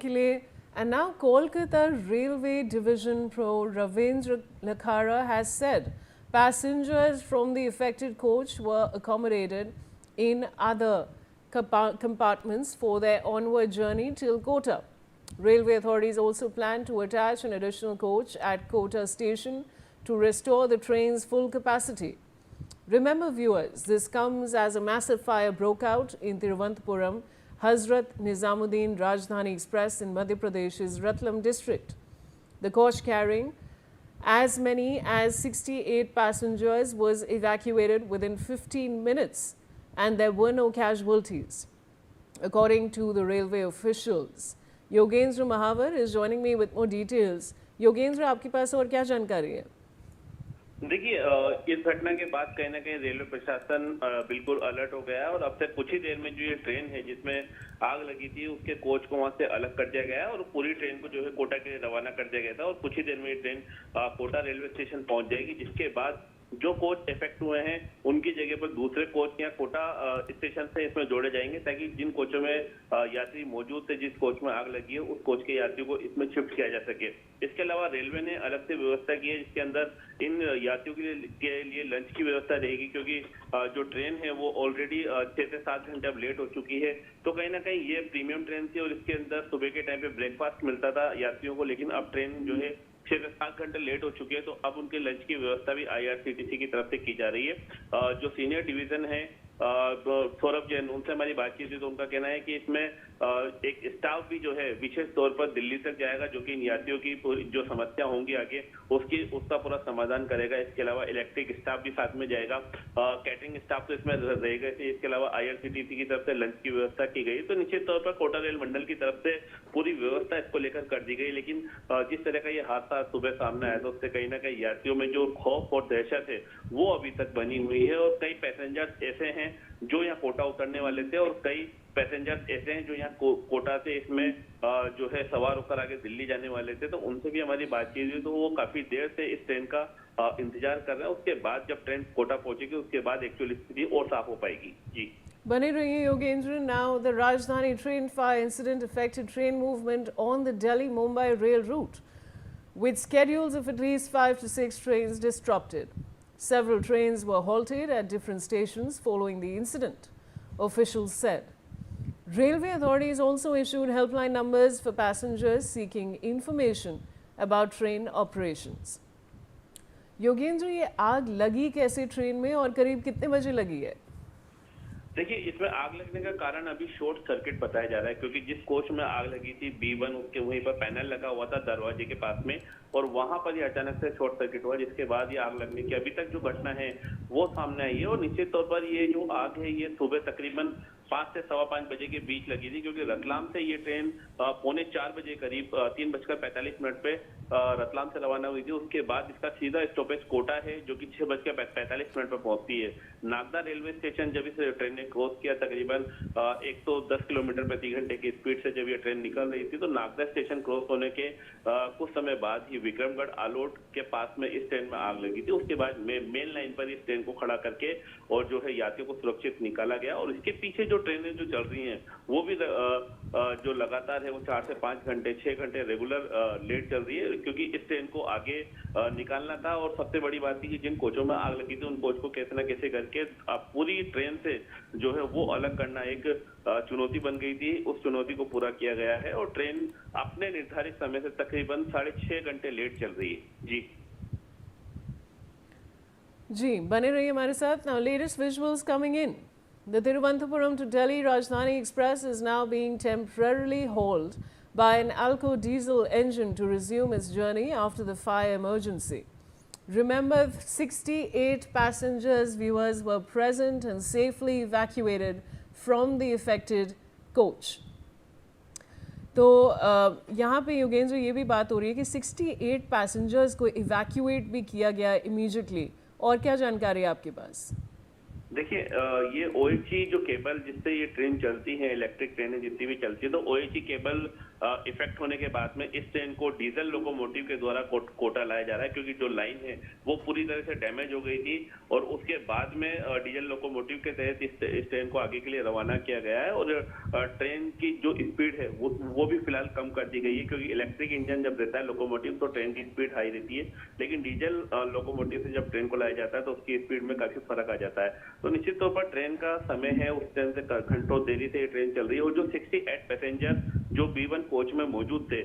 And now Kolkata Railway Division Pro Ravindra Lakhara has said passengers from the affected coach were accommodated in other compartments for their onward journey till Kota. Railway authorities also plan to attach an additional coach at Kota station to restore the train's full capacity. Remember viewers, this comes as a massive fire broke out in Thiruvananthapuram, Hazrat Nizamuddin Rajdhani Express in Madhya Pradesh's Ratlam district. The coach carrying as many as 68 passengers was evacuated within 15 minutes and there were no casualties, according to the railway officials. Yogendra Mahavar is joining me with more details. Yogendra, आपके पास और क्या जानकारी है? देखिए, इस घटना के बाद कहीं ना कहीं रेलवे प्रशासन बिल्कुल अलर्ट हो गया है और अब से कुछ ही देर में जो ये ट्रेन है जिसमें आग लगी थी उसके कोच को वहां से अलग कर दिया गया है और पूरी ट्रेन को जो है कोटा के लिए रवाना कर दिया गया था और कुछ ही देर में ये ट्रेन कोटा रेलवे स्टेशन पहुंच जाएगी, जिसके बाद जो कोच इफेक्ट हुए हैं उनकी जगह पर दूसरे कोच या कोटा स्टेशन से इसमें जोड़े जाएंगे ताकि जिन कोचों में यात्री मौजूद थे, जिस कोच में आग लगी है उस कोच के यात्रियों को इसमें शिफ्ट किया जा सके। इसके अलावा रेलवे ने अलग से व्यवस्था की है जिसके अंदर इन यात्रियों के लिए लंच की व्यवस्था रहेगी, क्योंकि जो ट्रेन है वो ऑलरेडी 6 से 7 घंटे अब लेट हो चुकी है। तो कहीं ना कहीं ये प्रीमियम ट्रेन थी और इसके अंदर सुबह के टाइम पे ब्रेकफास्ट मिलता था यात्रियों को, लेकिन अब ट्रेन जो है 6 से 7 घंटे लेट हो चुके हैं, तो अब उनके लंच की व्यवस्था भी IRCTC की तरफ से की जा रही है। जो सीनियर डिवीजन है सौरभ जैन, उनसे हमारी बातचीत हुई तो उनका कहना है कि इसमें एक स्टाफ भी जो है विशेष तौर पर दिल्ली तक जाएगा जो कि इन यात्रियों की जो समस्या होंगी आगे उसका पूरा समाधान करेगा। इसके अलावा इलेक्ट्रिक स्टाफ भी साथ में जाएगा, कैटरिंग स्टाफ तो इसमें रहेगा। इसके अलावा IRCTC की तरफ से लंच की व्यवस्था की गई, तो निश्चित तौर पर कोटा रेल मंडल की तरफ से पूरी व्यवस्था इसको लेकर कर दी गई। लेकिन जिस तरह का ये हादसा सुबह सामने आया था उससे कहीं ना कहीं यात्रियों में जो खौफ और दहशत है वो अभी तक बनी हुई है और कई पैसेंजर्स ऐसे हैं जो यहाँ कोटा उतरने वाले थे और कई पैसेंजर्स ऐसे हैं जो यहाँ कोटा से इसमें जो है सवार होकर आगे दिल्ली जाने वाले थे, तो उनसे भी हमारी बातचीत हुई तो वो काफी देर से इस ट्रेन का इंतजार कर रहे हैं। उसके बाद जब ट्रेन कोटा पहुंचेगी उसके बाद एक्चुअली स्थिति और साफ हो पाएगी। जी बने रहिए Yogendra. Now the Rajdhani train fire incident affected train movement on the Delhi-Mumbai rail route, with schedules of at least 5 to 6 trains disrupted. Several trains were halted at different stations following the incident, officials said. Railway authorities also issued helpline numbers for passengers seeking information about train operations. Yogendra, ये आग लगी कैसे train में और करीब कितने बजे लगी है? देखिए, इसमें आग लगने का कारण अभी शॉर्ट सर्किट बताया जा रहा है, क्योंकि जिस कोच में आग लगी थी B1 उसके वहीं पर पैनल लगा हुआ था दरवाजे के पास में और वहां पर ये अचानक से शॉर्ट सर्किट हुआ, जिसके बाद ये आग लगने की अभी तक जो घटना है वो सामने आई है। और निश्चित तौर पर ये जो आग है ये सुबह तकरीबन 5 से 5:15 बजे के बीच लगी थी, क्योंकि रतलाम से ये ट्रेन 3:45 बजे करीब 3:45 पे रतलाम से रवाना हुई थी। उसके बाद इसका सीधा स्टॉपेज कोटा है जो कि 6:45 पे पहुंचती है। नागदा रेलवे स्टेशन जब इस ट्रेन ने क्रॉस किया तकरीबन 110 किलोमीटर प्रति घंटे की स्पीड से जब ये ट्रेन निकल रही थी, तो नागदा स्टेशन क्रॉस होने के कुछ समय बाद ही विक्रमगढ़ आलोट के पास में इस ट्रेन में आग लगी थी। उसके बाद मेन लाइन पर इस ट्रेन को खड़ा करके और जो है यात्रियों को सुरक्षित निकाला गया और इसके पीछे जो ट्रेनें जो चल रही हैं वो भी जो लगातार है वो 4 से 5 घंटे 6 घंटे रेगुलर लेट चल रही है, क्योंकि इस ट्रेन को आगे निकालना था। और सबसे बड़ी बात थी कि जिन कोचों में आग लगी थी उन कोच को कैसे न कैसे करके पूरी ट्रेन से जो है वो अलग करना एक चुनौती बन गई थी। उस चुनौती को पूरा किया गया है और ट्रेन अपने निर्धारित समय से तकरीबन 6.5 घंटे लेट चल रही है। जी बने रहिए हमारे साथ। Now latest visuals coming in. The Thiruvananthapuram to Delhi Rajdhani Express is now being temporarily hauled by an Alco diesel engine to resume its journey after the fire emergency. Remember, 68 passengers, viewers, were present and safely evacuated from the affected coach. तो यहाँ पे योगेंद्र ये भी बात हो रही है कि 68 पैसेंजर्स को इवैक्यूएट भी किया गया इमीडिएटली, और क्या जानकारी है आपके पास? देखिए, ये OHE जो केबल जिससे ये ट्रेन चलती है, इलेक्ट्रिक ट्रेनें जितनी भी चलती है, तो OHE केबल इफेक्ट होने के बाद में इस ट्रेन को डीजल लोकोमोटिव के द्वारा कोटा लाया जा रहा है, क्योंकि जो लाइन है वो पूरी तरह से डैमेज हो गई थी और उसके बाद में डीजल लोकोमोटिव के तहत इस ट्रेन को आगे के लिए रवाना किया गया है। और ट्रेन की जो स्पीड है वो भी फिलहाल कम कर दी गई है, क्योंकि इलेक्ट्रिक इंजन जब रहता है लोकोमोटिव तो ट्रेन की स्पीड हाई रहती है, लेकिन डीजल लोकोमोटिव से जब ट्रेन को लाया जाता है तो उसकी स्पीड में काफी फर्क आ जाता है। तो निश्चित तौर पर ट्रेन का समय है, उस ट्रेन से घंटों देरी से ये ट्रेन चल रही है। और जो 68 पैसेंजर जो B1 कोच में मौजूद थे,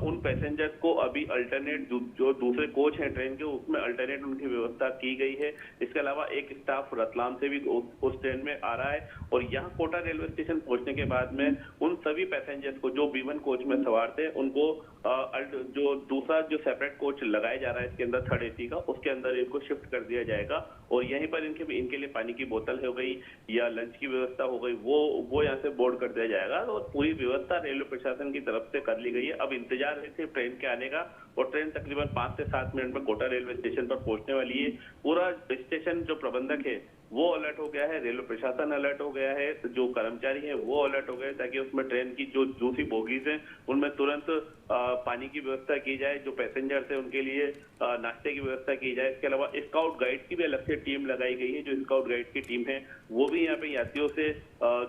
उन पैसेंजर्स को अभी अल्टरनेट जो दूसरे कोच हैं ट्रेन के उसमें अल्टरनेट उनकी व्यवस्था की गई है। इसके अलावा एक स्टाफ रतलाम से भी उस ट्रेन में आ रहा है और यहाँ कोटा रेलवे स्टेशन पहुंचने के बाद में उन सभी पैसेंजर्स को जो B1 कोच में सवार थे उनको जो दूसरा जो सेपरेट कोच लगाया जा रहा है इसके अंदर 3rd AC का, उसके अंदर इनको शिफ्ट कर दिया जाएगा और यहीं पर इनके लिए पानी की बोतल हो गई या लंच की व्यवस्था हो गई, वो यहाँ से बोर्ड कर दिया जाएगा और पूरी व्यवस्था रेलवे प्रशासन की तरफ से कर ली गई है। अब इंतजार है सिर्फ ट्रेन के आने का और ट्रेन तकरीबन 5 से 7 मिनट में कोटा रेलवे स्टेशन पर पहुंचने वाली है। पूरा स्टेशन जो प्रबंधक है वो अलर्ट हो गया है, रेलवे प्रशासन अलर्ट हो गया है, जो कर्मचारी हैं वो अलर्ट हो गए ताकि उसमें ट्रेन की जो दूसरी बोगीज हैं उनमें तुरंत पानी की व्यवस्था की जाए, जो पैसेंजर्स है उनके लिए नाश्ते की व्यवस्था की जाए। इसके अलावा स्काउट गाइड की भी अलग से टीम लगाई गई है, जो स्काउट गाइड की टीम है वो भी यहाँ पे यात्रियों से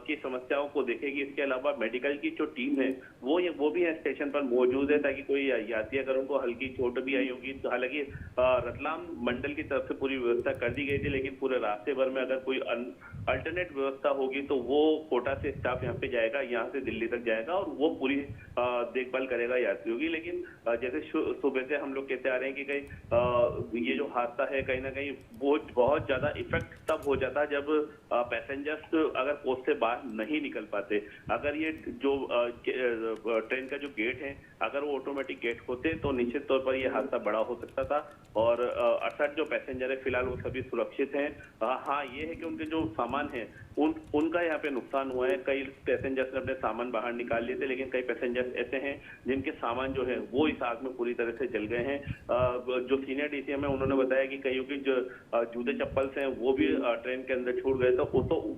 की समस्याओं को देखेगी। इसके अलावा मेडिकल की जो टीम है वो भी यहाँ स्टेशन पर मौजूद है ताकि कोई यात्री अगर उनको हल्की चोट भी आई होगी तो, हालांकि रतलाम मंडल की तरफ से पूरी व्यवस्था कर दी गई थी, लेकिन पूरे रास्ते भर में अगर कोई अल्टरनेट व्यवस्था होगी तो वो कोटा से स्टाफ यहाँ पे जाएगा, यहाँ से दिल्ली तक जाएगा और वो पूरी देखभाल करेगा यात्रियों की। लेकिन जैसे सुबह से हम लोग कहते आ रहे हैं कि कहीं ये जो हादसा है कहीं ना कहीं वो बहुत ज्यादा इफेक्ट तब हो जाता है जब पैसेंजर्स अगर कोच से बाहर नहीं निकल पाते। अगर ये जो ट्रेन का जो गेट है अगर वो ऑटोमेटिक गेट होते तो निश्चित तौर पर ये हादसा बड़ा हो सकता था। और 68 जो पैसेंजर है फिलहाल वो सभी सुरक्षित हैं। हाँ, ये है कि उनके जो सामान है उनका यहाँ पे नुकसान हुआ है। कई पैसेंजर्स ने अपने सामान बाहर निकाल लिए थे, लेकिन कई पैसेंजर्स ऐसे हैं जिनके सामान जो है वो इस आग में पूरी तरह से जल गए हैं। जो सीनियर DCM है उन्होंने बताया कि कईयों की जो जूते चप्पल्स हैं वो भी ट्रेन के अंदर छूट गए, तो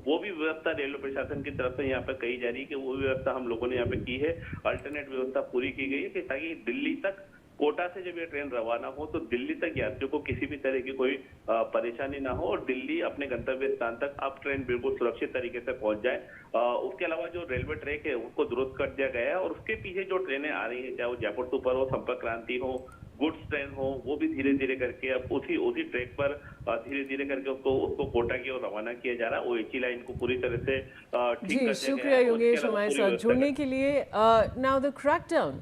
वो भी व्यवस्था रेलवे प्रशासन की तरफ से यहाँ पे कही जा रही है कि वो व्यवस्था हम लोगों ने यहाँ पे की है। अल्टरनेट व्यवस्था पूरी की गई है कि ताकि दिल्ली तक कोटा से जब ये ट्रेन रवाना हो तो दिल्ली तक यात्रियों को किसी भी तरह की कोई परेशानी ना हो और दिल्ली अपने गंतव्य स्थान तक अब ट्रेन बिल्कुल सुरक्षित तरीके से पहुंच जाए। उसके अलावा जो रेलवे ट्रैक है उसको दुरुस्त कर दिया गया है और उसके पीछे जो ट्रेनें आ रही हैं, चाहे वो जयपुर सुपर हो, संपर्क क्रांति हो, गुड्स ट्रेन हो, वो भी धीरे धीरे करके अब उसी ट्रैक पर धीरे धीरे करके उसको कोटा की ओर रवाना किया जा रहा है। OHE लाइन को पूरी तरह से ठीक कर दिया गया है। शुक्रिया योगेश हमारे साथ जुड़ने के लिए। Now the crackdown